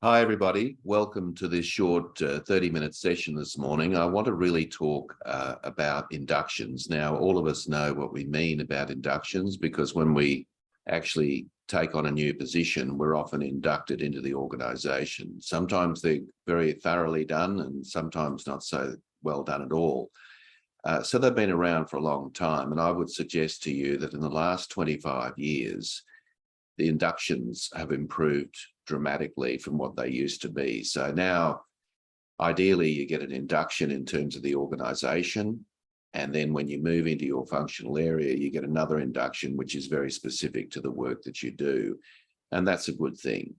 Hi, everybody. Welcome to this short 30-minute session this morning. I want to really talk about inductions. Now, all of us know what we mean about inductions because when we actually take on a new position, we're often inducted into the organization. Sometimes they're very thoroughly done and sometimes not so well done at all. So they've been around for a long time. And I would suggest to you that in the last 25 years, the inductions have improved dramatically from what they used to be. So now, ideally, you get an induction in terms of the organization. And then when you move into your functional area, you get another induction, which is very specific to the work that you do. And that's a good thing.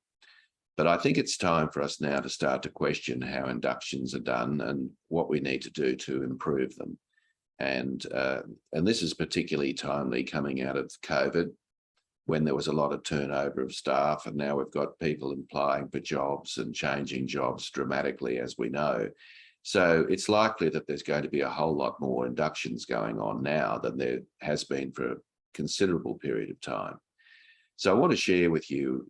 But I think it's time for us now to start to question how inductions are done and what we need to do to improve them. And this is particularly timely coming out of COVID, when there was a lot of turnover of staff, and now we've got people applying for jobs and changing jobs dramatically, as we know. So it's likely that there's going to be a whole lot more inductions going on now than there has been for a considerable period of time. So I want to share with you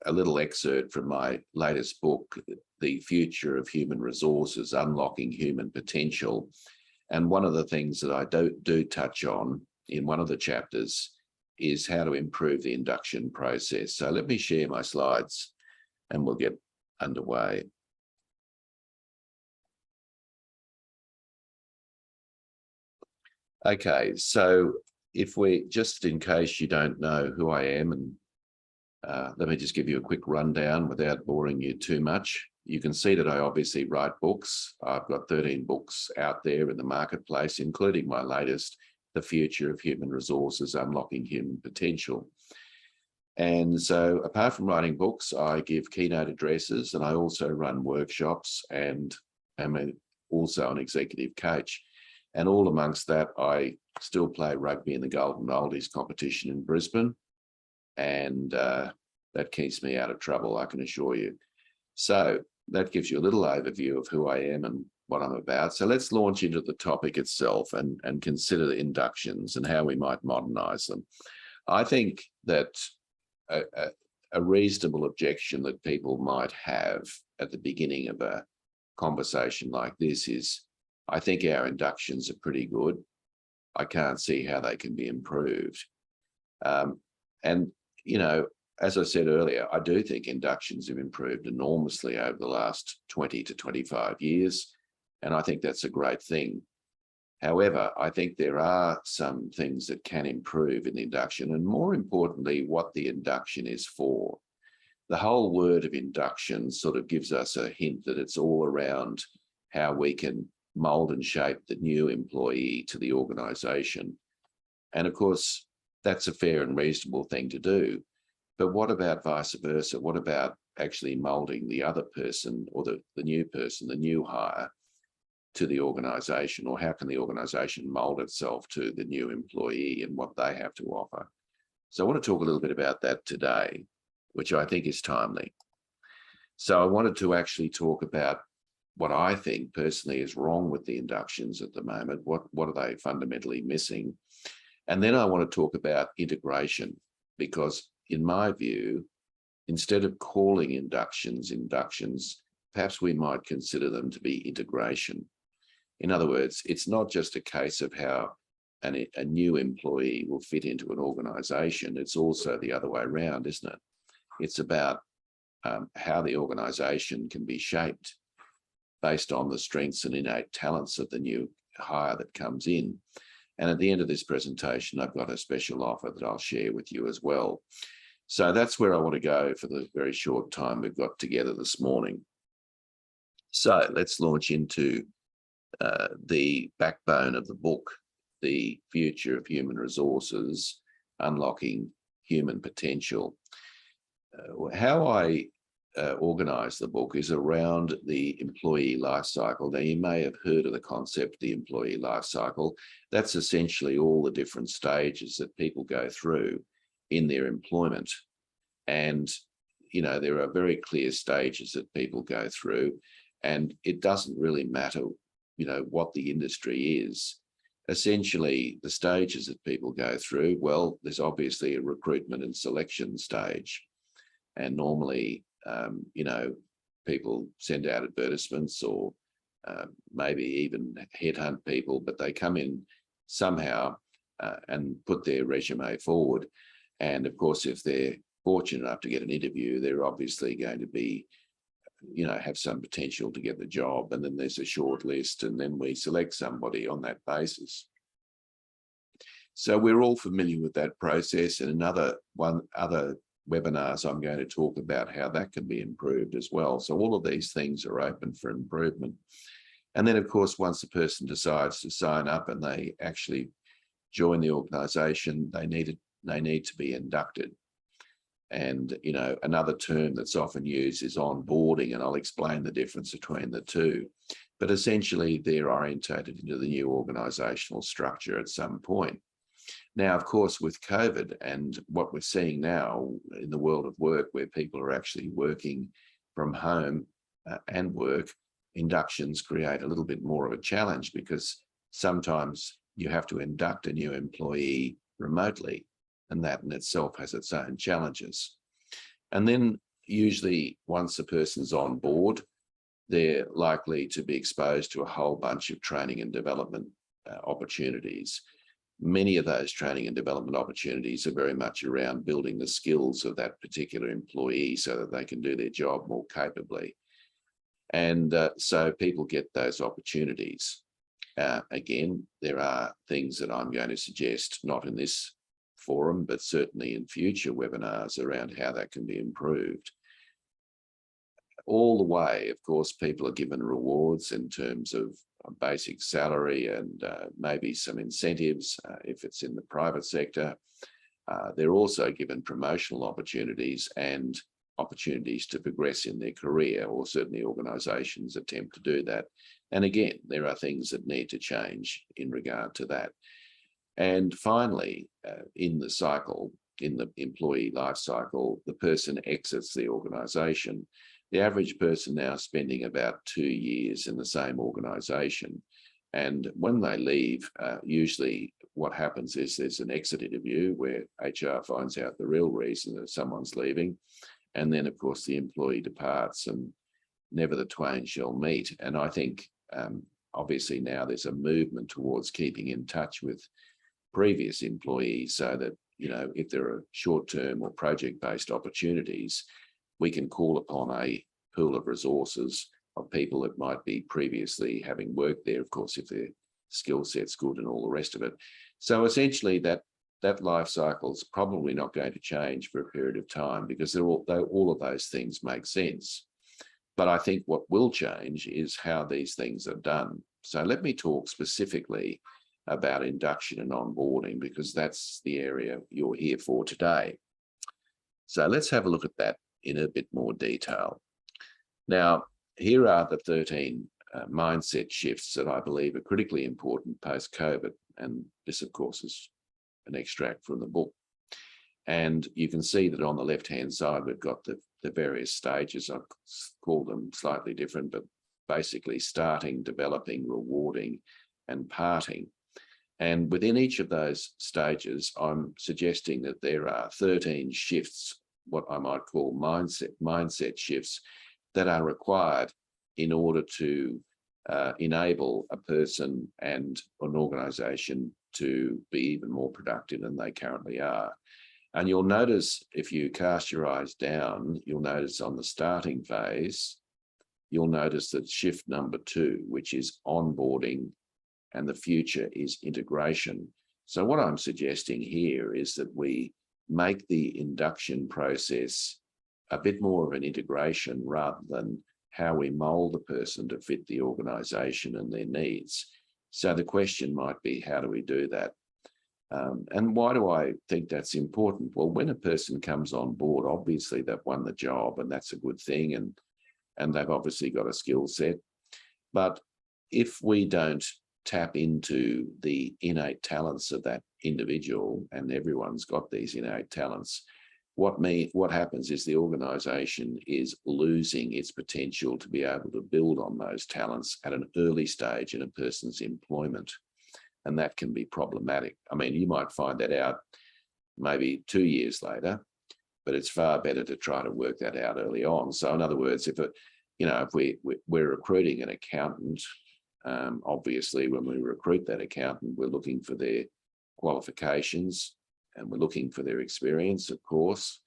a little excerpt from my latest book, The Future of Human Resources, Unlocking Human Potential. And one of the things that I do touch on in one of the chapters is how to improve the induction process. So let me share my slides and we'll get underway. Okay, so if we, just in case you don't know who I am, and let me just give you a quick rundown without boring you too much. You can see that I obviously write books. I've got 13 books out there in the marketplace, including my latest, The Future of Human Resources, Unlocking Human Potential. And so apart from writing books, I give keynote addresses and I also run workshops and am also an executive coach. And all amongst that, I still play rugby in the Golden Oldies competition in Brisbane. And that keeps me out of trouble, I can assure you. So that gives you a little overview of who I am and what I'm about. So let's launch into the topic itself and consider the inductions and how we might modernize them. I think that a reasonable objection that people might have at the beginning of a conversation like this is, I think our inductions are pretty good. I can't see how they can be improved. And, you know, as I said earlier, I do think inductions have improved enormously over the last 20 to 25 years. And I think that's a great thing. However, I think there are some things that can improve in the induction, and more importantly, what the induction is for. The whole word of induction sort of gives us a hint that it's all around how we can mold and shape the new employee to the organization. And of course, that's a fair and reasonable thing to do. But what about vice versa? What about actually molding the other person or the new person, the new hire, to the organization? Or how can the organization mold itself to the new employee and what they have to offer? So I want to talk a little bit about that today, which I think is timely. So I wanted to actually talk about what I think personally is wrong with the inductions at the moment. What are they fundamentally missing? And then I want to talk about integration, because in my view, instead of calling inductions, perhaps we might consider them to be integration. In other words, it's not just a case of how a new employee will fit into an organization. It's also the other way around, isn't it? It's about how the organization can be shaped based on the strengths and innate talents of the new hire that comes in. And at the end of this presentation, I've got a special offer that I'll share with you as well. So that's where I want to go for the very short time we've got together this morning. So let's launch into the backbone of the book, The Future of Human Resources, Unlocking Human Potential. How I organise the book is around the employee life cycle. Now, you may have heard of the concept, the employee life cycle. That's essentially all the different stages that people go through in their employment. And, you know, there are very clear stages that people go through, and it doesn't really matter, you know, what the industry is. Essentially, the stages that people go through, well, there's obviously a recruitment and selection stage. And normally You know, people send out advertisements or maybe even headhunt people, but they come in somehow and put their resume forward. And of course, if they're fortunate enough to get an interview, they're obviously going to be, you know, have some potential to get the job. And then there's a short list, and then we select somebody on that basis. So we're all familiar with that process. And other webinars, I'm going to talk about how that can be improved as well. So all of these things are open for improvement. And then, of course, once the person decides to sign up and they actually join the organisation, they need to be inducted. And, you know, another term that's often used is onboarding, and I'll explain the difference between the two. But essentially, they're orientated into the new organisational structure at some point. Now, of course, with COVID and what we're seeing now in the world of work, where people are actually working from home and work, inductions create a little bit more of a challenge, because sometimes you have to induct a new employee remotely, and that in itself has its own challenges. And then usually once a person's on board, they're likely to be exposed to a whole bunch of training and development opportunities. Many of those training and development opportunities are very much around building the skills of that particular employee so that they can do their job more capably. And so people get those opportunities. Again, there are things that I'm going to suggest, not in this forum, but certainly in future webinars, around how that can be improved. All the way, of course, people are given rewards in terms of a basic salary and maybe some incentives if it's in the private sector. They're also given promotional opportunities and opportunities to progress in their career, or certainly organisations attempt to do that. And again, there are things that need to change in regard to that. And finally, in the cycle, in the employee life cycle, the person exits the organisation. The average person now is spending about 2 years in the same organisation. And when they leave, usually what happens is there's an exit interview where HR finds out the real reason that someone's leaving. And then, of course, the employee departs, and never the twain shall meet. And I think, obviously, now there's a movement towards keeping in touch with previous employees, so that, you know, if there are short-term or project-based opportunities, we can call upon a pool of resources of people that might be previously having worked there, of course, if their skill set's good and all the rest of it. So essentially that life cycle is probably not going to change for a period of time, because all of those things make sense. But I think what will change is how these things are done. So let me talk specifically about induction and onboarding, because that's the area you're here for today. So let's have a look at that in a bit more detail. Now, here are the 13 mindset shifts that I believe are critically important post-COVID. And this, of course, is an extract from the book. And you can see that on the left-hand side, we've got the various stages. I've called them slightly different, but basically starting, developing, rewarding, and parting. And within each of those stages, I'm suggesting that there are 13 shifts, what I might call mindset shifts, that are required in order to enable a person and an organisation to be even more productive than they currently are. And you'll notice, if you cast your eyes down, you'll notice on the starting phase, you'll notice that shift number 2, which is onboarding, and the future is integration. So what I'm suggesting here is that we make the induction process a bit more of an integration, rather than how we mold the person to fit the organisation and their needs. So the question might be, how do we do that? And why do I think that's important? Well, when a person comes on board, obviously they've won the job, and that's a good thing, and they've obviously got a skill set. But if we don't tap into the innate talents of that individual, and everyone's got these innate talents, what happens is the organisation is losing its potential to be able to build on those talents at an early stage in a person's employment. And that can be problematic. I mean, you might find that out maybe 2 years later, but it's far better to try to work that out early on. So in other words, if we're recruiting an accountant, obviously when we recruit that accountant, we're looking for their qualifications and we're looking for their experience, of course,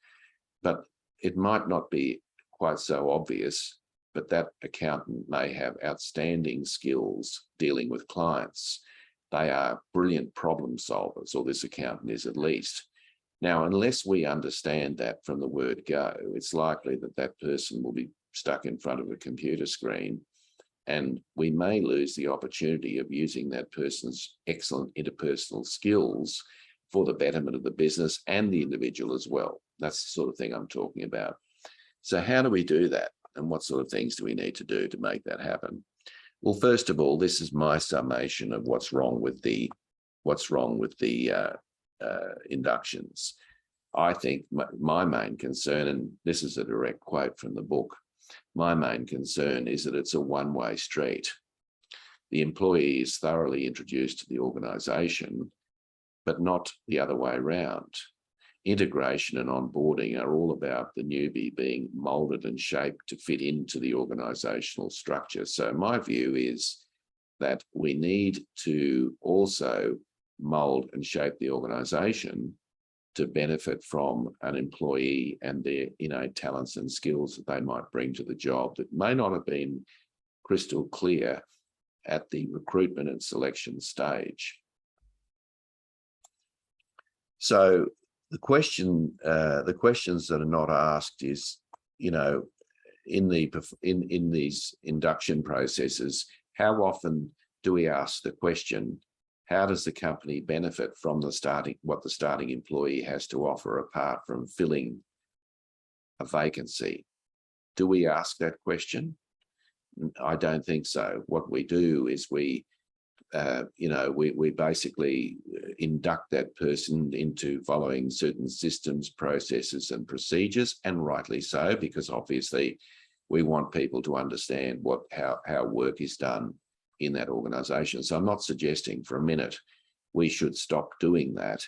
but it might not be quite so obvious, but that accountant may have outstanding skills dealing with clients. They are brilliant problem solvers, or this accountant is at least. Now, unless we understand that from the word go, it's likely that that person will be stuck in front of a computer screen, and we may lose the opportunity of using that person's excellent interpersonal skills for the betterment of the business and the individual as well. That's the sort of thing I'm talking about. So how do we do that? And what sort of things do we need to do to make that happen? Well, first of all, this is my summation of what's wrong with the inductions. I think my main concern, and this is a direct quote from the book, my main concern is that it's a one-way street. The employee is thoroughly introduced to the organisation, but not the other way around. Integration and onboarding are all about the newbie being moulded and shaped to fit into the organisational structure. So my view is that we need to also mould and shape the organisation to benefit from an employee and their innate talents and skills that they might bring to the job that may not have been crystal clear at the recruitment and selection stage. So the questions that are not asked is, in these induction processes, how often do we ask the question, how does the company benefit from what the starting employee has to offer apart from filling a vacancy? Do we ask that question? I don't think so. What we do is we basically induct that person into following certain systems, processes, and procedures, and rightly so, because obviously we want people to understand how work is done in that organisation. So I'm not suggesting for a minute we should stop doing that,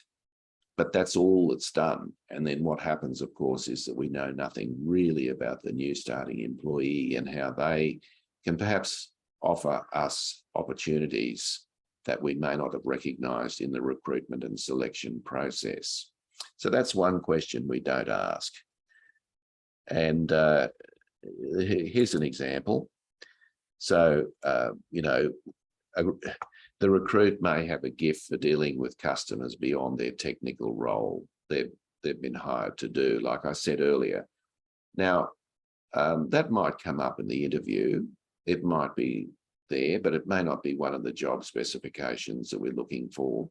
but that's all that's done. And then what happens, of course, is that we know nothing really about the new starting employee and how they can perhaps offer us opportunities that we may not have recognised in the recruitment and selection process. So that's one question we don't ask. And here's an example. So, the recruit may have a gift for dealing with customers beyond their technical role they've been hired to do, like I said earlier. Now, that might come up in the interview. It might be there, but it may not be one of the job specifications that we're looking for.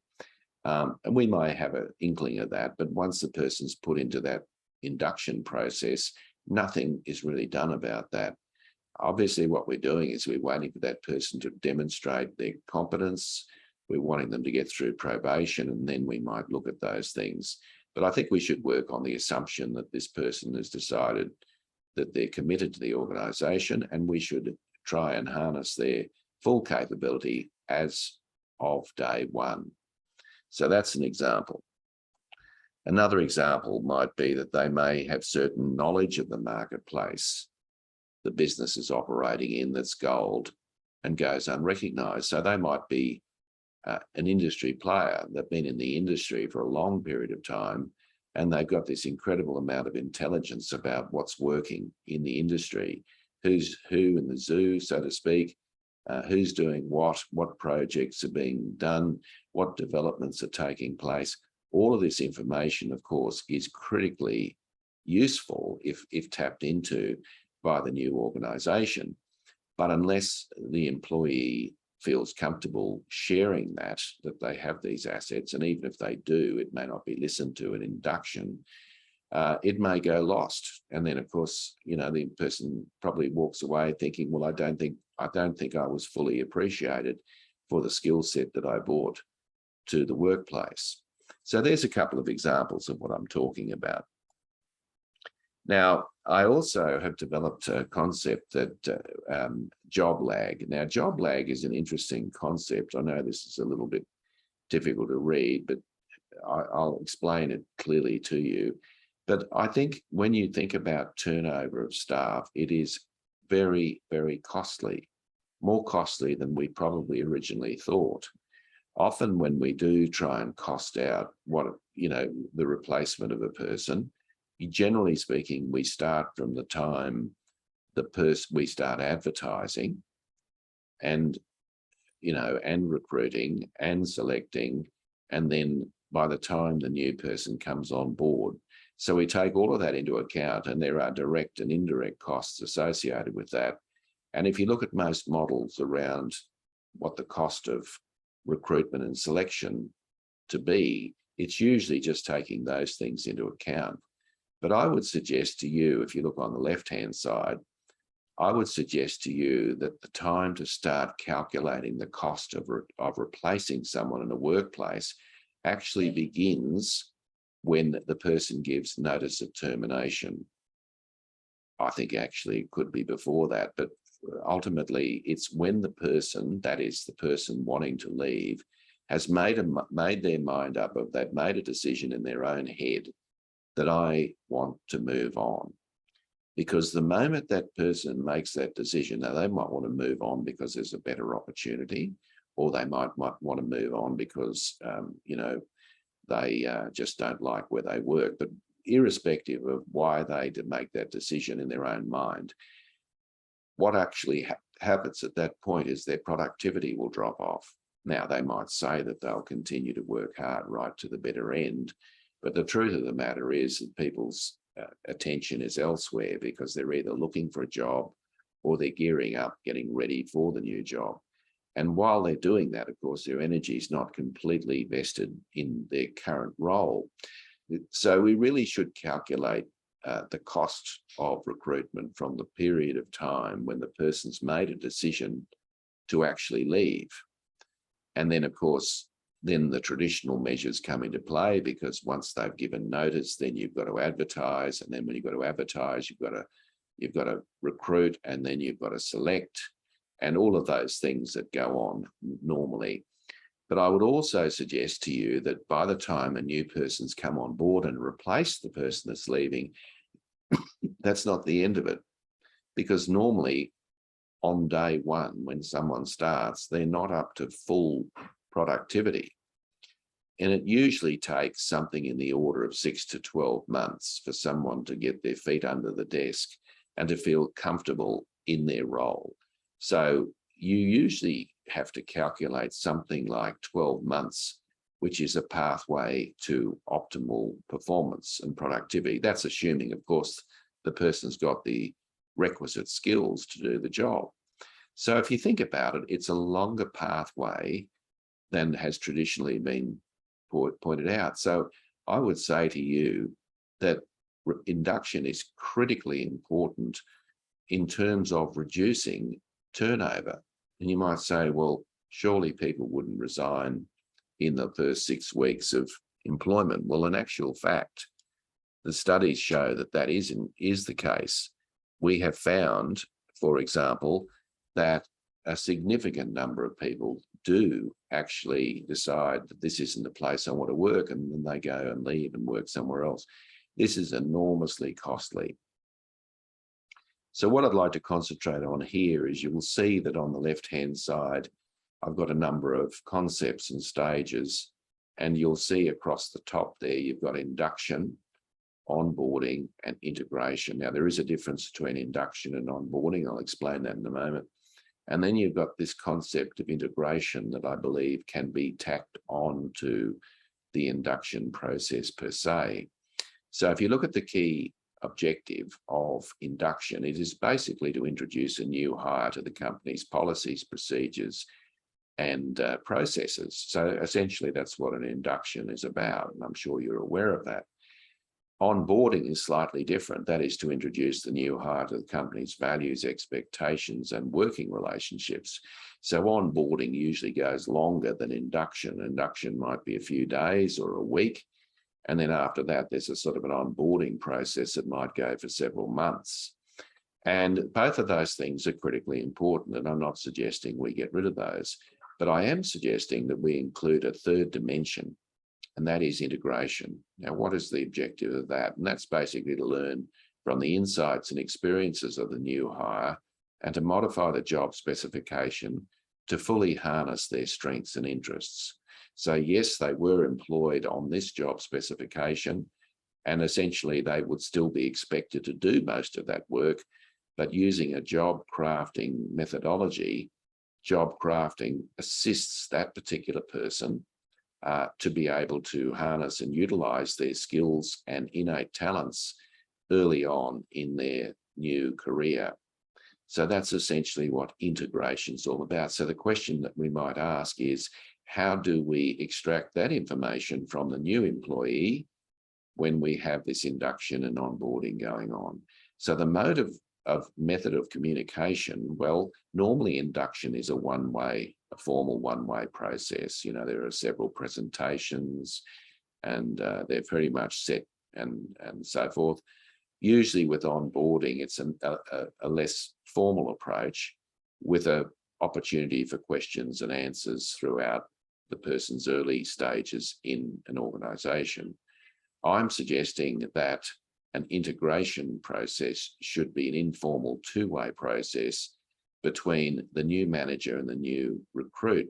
And we might have an inkling of that, but once the person's put into that induction process, nothing is really done about that. Obviously, what we're doing is we're waiting for that person to demonstrate their competence. We're wanting them to get through probation, and then we might look at those things. But I think we should work on the assumption that this person has decided that they're committed to the organisation, and we should try and harness their full capability as of day one. So that's an example. Another example might be that they may have certain knowledge of the marketplace the business is operating in that's gold and goes unrecognised. So they might be an industry player. They've been in the industry for a long period of time, and they've got this incredible amount of intelligence about what's working in the industry, who's who in the zoo, so to speak, who's doing what projects are being done, what developments are taking place. All of this information, of course, is critically useful if tapped into by the new organisation. But unless the employee feels comfortable sharing that they have these assets, and even if they do, it may not be listened to in induction, it may go lost. And then, of course, the person probably walks away thinking, well, I don't think I was fully appreciated for the skill set that I brought to the workplace. So there's a couple of examples of what I'm talking about. Now, I also have developed a concept that job lag. Now, job lag is an interesting concept. I know this is a little bit difficult to read, but I'll explain it clearly to you. But I think when you think about turnover of staff, it is very, very costly, more costly than we probably originally thought. Often when we do try and cost out the replacement of a person, generally speaking, we start from the time we start advertising and recruiting and selecting, and then by the time the new person comes on board. So we take all of that into account, and there are direct and indirect costs associated with that. And if you look at most models around what the cost of recruitment and selection to be, it's usually just taking those things into account. But I would suggest to you, if you look on the left-hand side, I would suggest to you that the time to start calculating the cost of replacing someone in a workplace actually begins when the person gives notice of termination. I think actually it could be before that, but ultimately it's when the person, that is the person wanting to leave, has made their mind up, they've made a decision in their own head that I want to move on. Because the moment that person makes that decision, now they might want to move on because there's a better opportunity, or they might want to move on because, they just don't like where they work. But irrespective of why they make that decision in their own mind, what actually happens at that point is their productivity will drop off. Now, they might say that they'll continue to work hard right to the bitter end, but the truth of the matter is that people's attention is elsewhere because they're either looking for a job or they're gearing up, getting ready for the new job. And while they're doing that, of course, their energy is not completely vested in their current role. So we really should calculate the cost of recruitment from the period of time when the person's made a decision to actually leave. And then, of course, then the traditional measures come into play, because once they've given notice, then you've got to advertise. And then when you've got to advertise, you've got to recruit, and then you've got to select, and all of those things that go on normally. But I would also suggest to you that by the time a new person's come on board and replace the person that's leaving, that's not the end of it. Because normally on day one, when someone starts, they're not up to full productivity. And it usually takes something in the order of 6 to 12 months for someone to get their feet under the desk and to feel comfortable in their role. So you usually have to calculate something like 12 months, which is a pathway to optimal performance and productivity. That's assuming, of course, the person's got the requisite skills to do the job. So if you think about it, it's a longer pathway than has traditionally been pointed out. So I would say to you that induction is critically important in terms of reducing turnover. And you might say, well, surely people wouldn't resign in the first 6 weeks of employment. Well, in actual fact, the studies show that that is the case. We have found, for example, that a significant number of people do actually decide that this isn't the place I want to work, and then they go and leave and work somewhere else. This is enormously costly. So what I'd like to concentrate on here is you will see that on the left-hand side, I've got a number of concepts and stages, and you'll see across the top there, you've got induction, onboarding, and integration. Now, there is a difference between induction and onboarding. I'll explain that in a moment. And then you've got this concept of integration that I believe can be tacked on to the induction process per se. So if you look at the key objective of induction, it is basically to introduce a new hire to the company's policies, procedures, and processes. So essentially, that's what an induction is about, and I'm sure you're aware of that. Onboarding is slightly different. That is to introduce the new hire to the company's values, expectations, and working relationships. So onboarding usually goes longer than induction. Induction might be a few days or a week. And then after that, there's a sort of an onboarding process that might go for several months. And both of those things are critically important. And I'm not suggesting we get rid of those, but I am suggesting that we include a third dimension. and that is integration. Now, what is the objective of that? And that's basically to learn from the insights and experiences of the new hire and to modify the job specification to fully harness their strengths and interests. So yes, they were employed on this job specification, and essentially they would still be expected to do most of that work, but using a job crafting methodology, job crafting assists that particular person to be able to harness and utilize their skills and innate talents early on in their new career. So that's essentially what integration is all about. So the question that we might ask is, how do we extract that information from the new employee when we have this induction and onboarding going on? So the mode of method of communication, well, normally induction is a formal one-way process. You know, there are several presentations and they're very much set and so forth. Usually with onboarding, it's a less formal approach with an opportunity for questions and answers throughout the person's early stages in an organization. I'm suggesting that an integration process should be an informal two-way process between the new manager and the new recruit,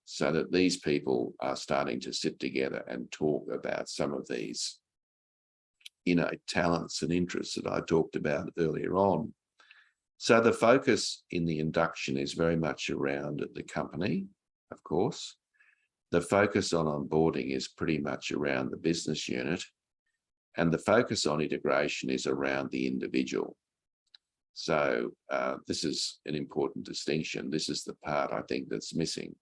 so that these people are starting to sit together and talk about some of these innate talents and interests that I talked about earlier on. So the focus in the induction is very much around the company, of course. The focus on onboarding is pretty much around the business unit, and the focus on integration is around the individual. So this is an important distinction. This is the part I think that's missing.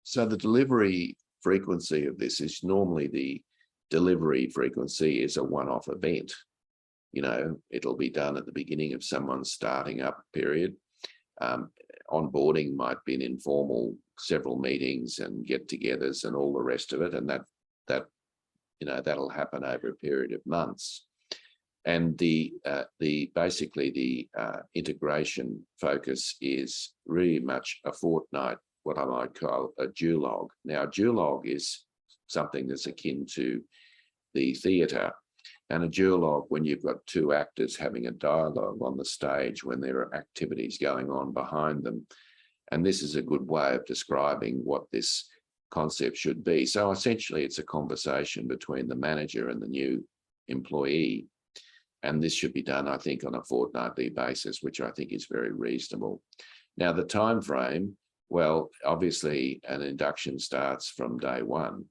So the delivery frequency of this is normally the delivery frequency is a one-off event. You know, it'll be done at the beginning of someone's starting up period. Onboarding might be an informal several meetings and get-togethers and all the rest of it, and that you know, that'll happen over a period of months. And basically the integration focus is really much a fortnight, what I might call a duologue. Now, a duologue is something that's akin to the theatre, and a duologue, when you've got two actors having a dialogue on the stage when there are activities going on behind them. And this is a good way of describing what this concept should be. So essentially it's a conversation between the manager and the new employee. And this should be done, I think, on a fortnightly basis, which I think is very reasonable. Now, the time frame, well, obviously an induction starts from day one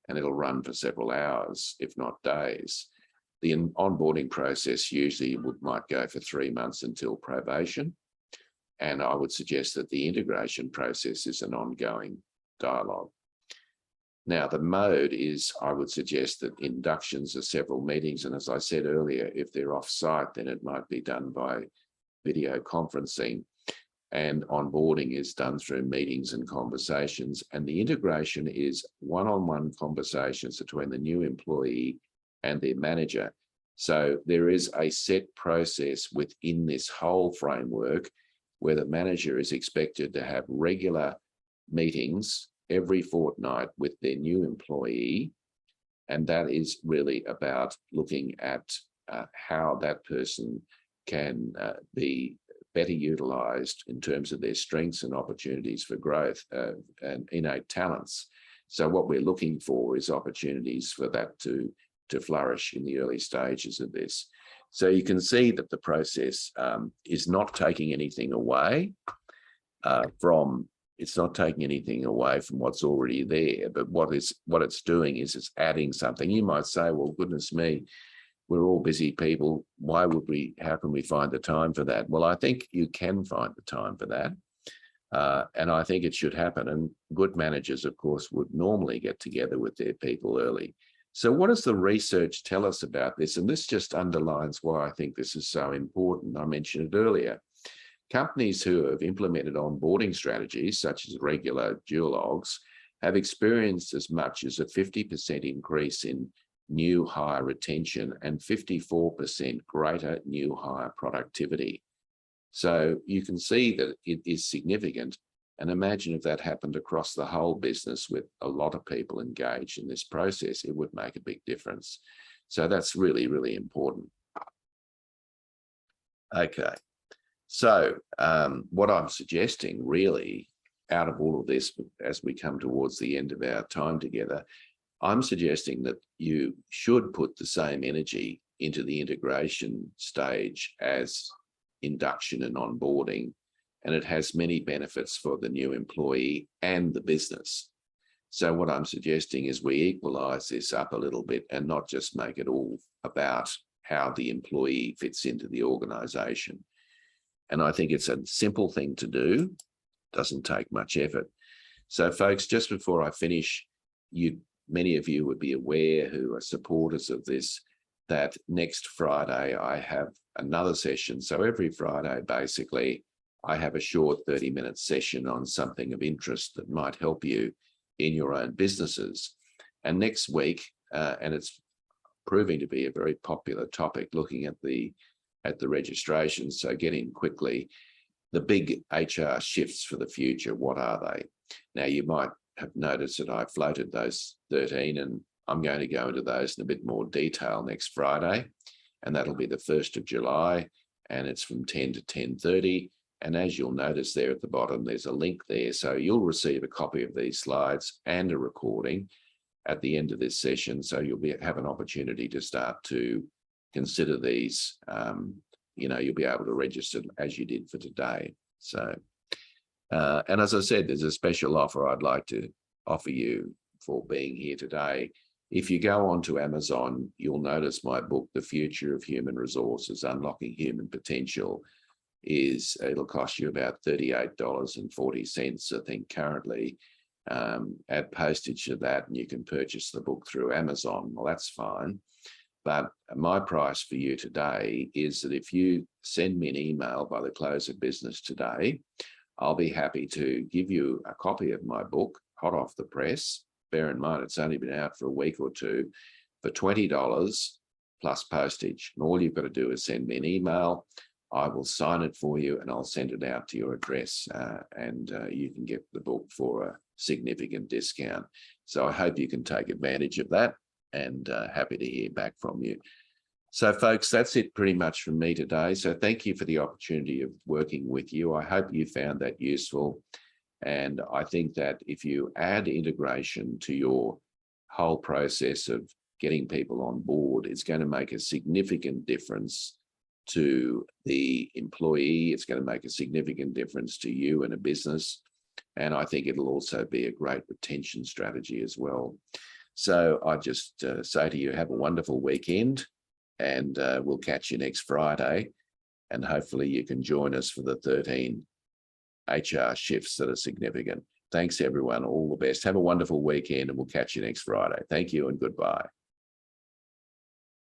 and it'll run for several hours, if not days. The onboarding process usually might go for 3 months until probation. And I would suggest that the integration process is an ongoing dialogue. Now, the mode is, I would suggest that inductions are several meetings. And as I said earlier, if they're off-site, then it might be done by video conferencing. And onboarding is done through meetings and conversations. And the integration is one-on-one conversations between the new employee and their manager. So there is a set process within this whole framework where the manager is expected to have regular meetings every fortnight with their new employee. And that is really about looking at how that person can be better utilized in terms of their strengths and opportunities for growth and innate talents. So what we're looking for is opportunities for that to flourish in the early stages of this. So you can see that the process is not taking anything away from what's already there, but what it's doing is it's adding something. You might say, well, goodness me, we're all busy people. How can we find the time for that? Well, I think you can find the time for that. And I think it should happen. And good managers, of course, would normally get together with their people early. So what does the research tell us about this? And this just underlines why I think this is so important. I mentioned it earlier. Companies who have implemented onboarding strategies, such as regular duologues, have experienced as much as a 50% increase in new hire retention and 54% greater new hire productivity. So you can see that it is significant. And imagine if that happened across the whole business with a lot of people engaged in this process, it would make a big difference. So that's really, really important. Okay. So what I'm suggesting really out of all of this, as we come towards the end of our time together, I'm suggesting that you should put the same energy into the integration stage as induction and onboarding, and it has many benefits for the new employee and the business. So what I'm suggesting is we equalize this up a little bit and not just make it all about how the employee fits into the organization. And I think it's a simple thing to do, doesn't take much effort. So folks, just before I finish, many of you would be aware who are supporters of this, that next Friday I have another session. So every Friday, basically, I have a short 30-minute session on something of interest that might help you in your own businesses. And next week, and it's proving to be a very popular topic, looking at the registration, so get in quickly. The big HR shifts for the future, what are they? Now, you might have noticed that I floated those 13, and I'm going to go into those in a bit more detail next Friday, and that'll be the 1st of July, and it's from 10 to 10:30. And as you'll notice there at the bottom, there's a link there. So you'll receive a copy of these slides and a recording at the end of this session. So you'll have an opportunity to start to consider these. You'll be able to register as you did for today. So, and as I said, there's a special offer I'd like to offer you for being here today. If you go onto Amazon, you'll notice my book, The Future of Human Resources, Unlocking Human Potential, it'll cost you about $38.40, I think, currently. Add postage to that, and you can purchase the book through Amazon. Well, that's fine. But my price for you today is that if you send me an email by the close of business today, I'll be happy to give you a copy of my book, hot off the press. Bear in mind, it's only been out for a week or two, for $20 plus postage. And all you've got to do is send me an email. I will sign it for you and I'll send it out to your address, and you can get the book for a significant discount. So I hope you can take advantage of that, and happy to hear back from you. So folks, that's it pretty much from me today. So thank you for the opportunity of working with you. I hope you found that useful. And I think that if you add integration to your whole process of getting people on board, it's going to make a significant difference to the employee. It's going to make a significant difference to you and a business. And I think it'll also be a great retention strategy as well. So I just say to you, have a wonderful weekend, and we'll catch you next Friday. And hopefully you can join us for the 13 HR shifts that are significant. Thanks, everyone. All the best. Have a wonderful weekend, and we'll catch you next Friday. Thank you and goodbye.